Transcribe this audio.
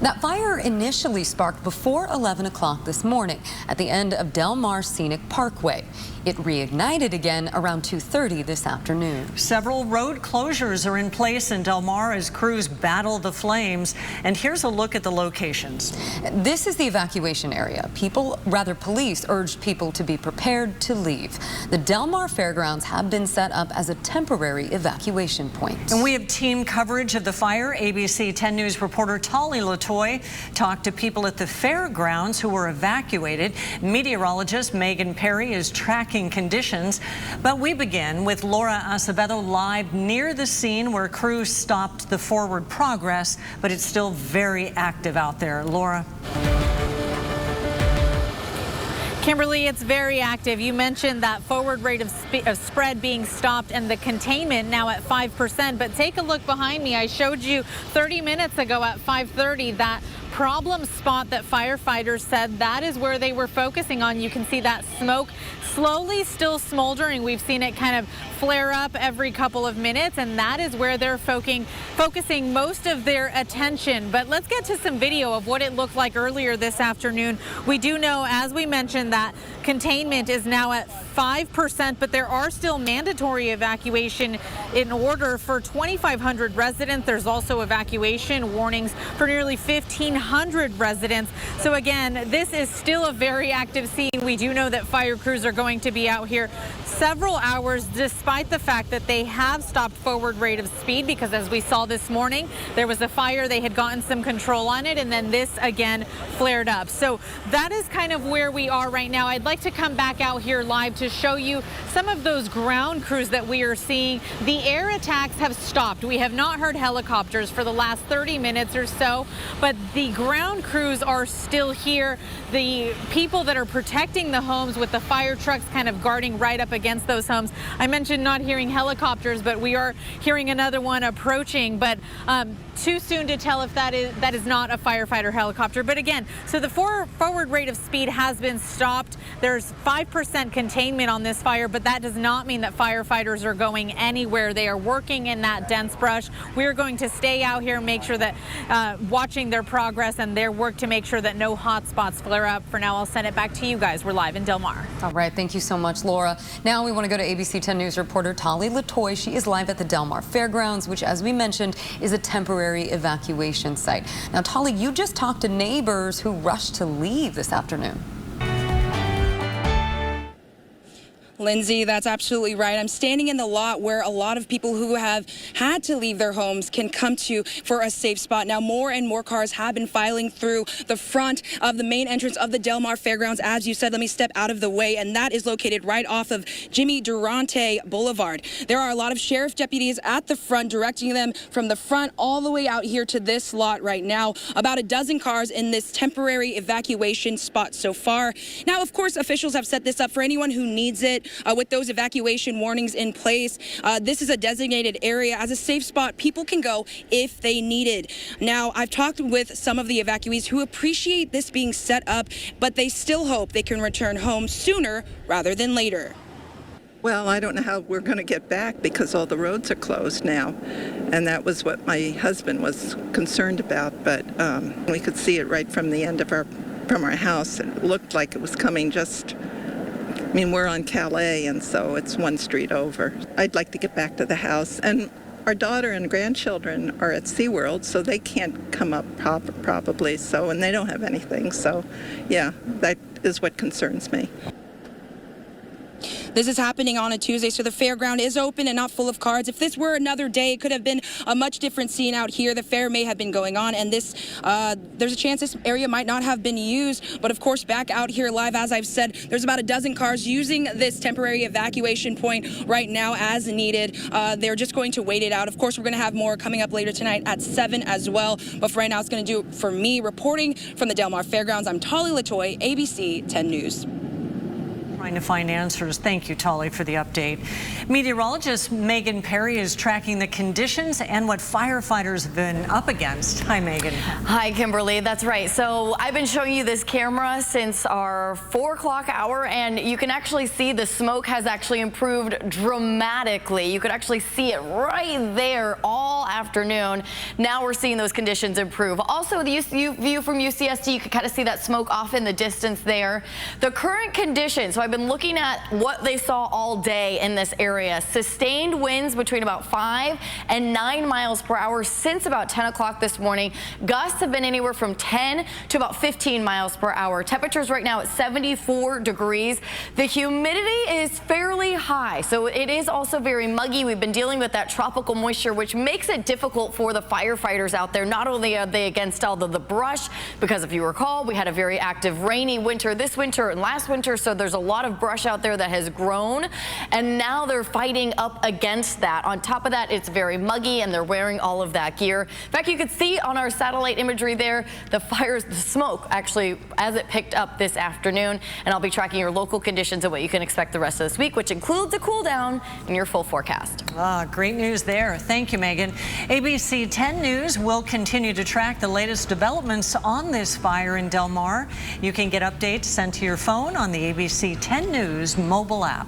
That fire initially sparked before 11 o'clock this morning at the end of Del Mar Scenic Parkway. It reignited again around 2:30 this afternoon. Several road closures are in place in Del Mar as crews battle the flames. And here's a look at the locations. This is the evacuation area. Police urged people to be prepared to leave. The Del Mar Fairgrounds have been set up as a temporary evacuation point. And we have team coverage of the fire. ABC 10 News reporter Tali Latoy talked to people at the fairgrounds who were evacuated. Meteorologist Megan Perry is tracking conditions. But we begin with Laura Acevedo live near the scene where crews stopped the forward progress, but it's still very active out there. Laura. Kimberly, it's very active. You mentioned that forward rate of spread being stopped and the containment now at 5%. But take a look behind me. I showed you 30 minutes ago at 5:30 that problem spot that firefighters said that is where they were focusing on. You can see that smoke slowly still smoldering. We've seen it kind of flare up every couple of minutes, and that is where they're focusing most of their attention. But let's get to some video of what it looked like earlier this afternoon. We do know, as we mentioned, that containment is now at 5%, but there are still mandatory evacuation in order for 2,500 residents. There's also evacuation warnings for nearly 1,500 residents. So again, this is still a very active scene. We do know that fire crews are going to be out here several hours, despite the fact that they have stopped forward rate of speed, because as we saw this morning, there was a fire. They had gotten some control on it, and then this again flared up. So that is kind of where we are right now. I'd like to come back out here live to show you some of those ground crews that we are seeing. The air attacks have stopped. We have not heard helicopters for the last 30 minutes or so, but the ground crews are still here. The people that are protecting the homes with the fire trucks kind of guarding right up against those homes. I mentioned not hearing helicopters, but we are hearing another one approaching, but too soon to tell if that is not a firefighter helicopter. But again, so the forward rate of speed has been stopped. There's 5% containment on this fire, but that does not mean that firefighters are going anywhere. They are working in that dense brush. We're going to stay out here and make sure that watching their progress and their work to make sure that no hot spots flare up. For now, I'll send it back to you guys. We're live in Del Mar. All right. Thank you so much, Laura. Now we want to go to ABC 10 News reporter Tali Latoy. She is live at the Del Mar Fairgrounds, which, as we mentioned, is a temporary evacuation site. Now, Tali, you just talked to neighbors who rushed to leave this afternoon. Lindsay, that's absolutely right. I'm standing in the lot where a lot of people who have had to leave their homes can come to for a safe spot. Now, more and more cars have been filing through the front of the main entrance of the Del Mar Fairgrounds. As you said, let me step out of the way, and that is located right off of Jimmy Durante Boulevard. There are a lot of sheriff deputies at the front directing them from the front all the way out here to this lot right now. About a dozen cars in this temporary evacuation spot so far. Now, of course, officials have set this up for anyone who needs it. With those evacuation warnings in place, this is a designated area as a safe spot people can go if they need it. Now, I've talked with some of the evacuees who appreciate this being set up, but they still hope they can return home sooner rather than later. Well, I don't know how we're going to get back because all the roads are closed now, and that was what my husband was concerned about. But we could see it right from the end of our house. It looked like it was coming just. I mean, we're on Calais, and so it's one street over. I'd like to get back to the house. And our daughter and grandchildren are at SeaWorld, so they can't come up probably. So, and they don't have anything. So, yeah, that is what concerns me. This is happening on a Tuesday, so the fairground is open and not full of cars. If this were another day, it could have been a much different scene out here. The fair may have been going on, and there's a chance this area might not have been used. But of course, back out here live, as I've said, there's about a dozen cars using this temporary evacuation point right now as needed. They're just going to wait it out. Of course, we're going to have more coming up later tonight at 7 as well. But for right now, it's going to do it for me. Reporting from the Del Mar Fairgrounds, I'm Tali Latoy, ABC 10 News. Trying to find answers. Thank you, Tolly, for the update. Meteorologist Megan Perry is tracking the conditions and what firefighters have been up against. Hi, Megan. Hi, Kimberly. That's right. So I've been showing you this camera since our 4 o'clock hour, and you can actually see the smoke has actually improved dramatically. You could actually see it right there all afternoon. Now we're seeing those conditions improve. Also, the view from UCSD, you can kind of see that smoke off in the distance there. The current conditions, so I've been looking at what they saw all day in this area. Sustained winds between about 5 and 9 miles per hour since about 10 o'clock this morning. Gusts have been anywhere from 10 to about 15 miles per hour. Temperatures right now at 74 degrees. The humidity is fairly high, so it is also very muggy. We've been dealing with that tropical moisture, which makes it difficult for the firefighters out there. Not only are they against all the brush, because if you recall, we had a very active rainy winter this winter and last winter, so there's a lot of brush out there that has grown, and now they're fighting up against that. On top of that, it's very muggy, and they're wearing all of that gear. In fact, you could see on our satellite imagery there, the smoke actually as it picked up this afternoon, and I'll be tracking your local conditions and what you can expect the rest of this week, which includes a cool down in your full forecast. Great news there. Thank you, Megan. ABC 10 News will continue to track the latest developments on this fire in Del Mar. You can get updates sent to your phone on the ABC 10 News mobile app.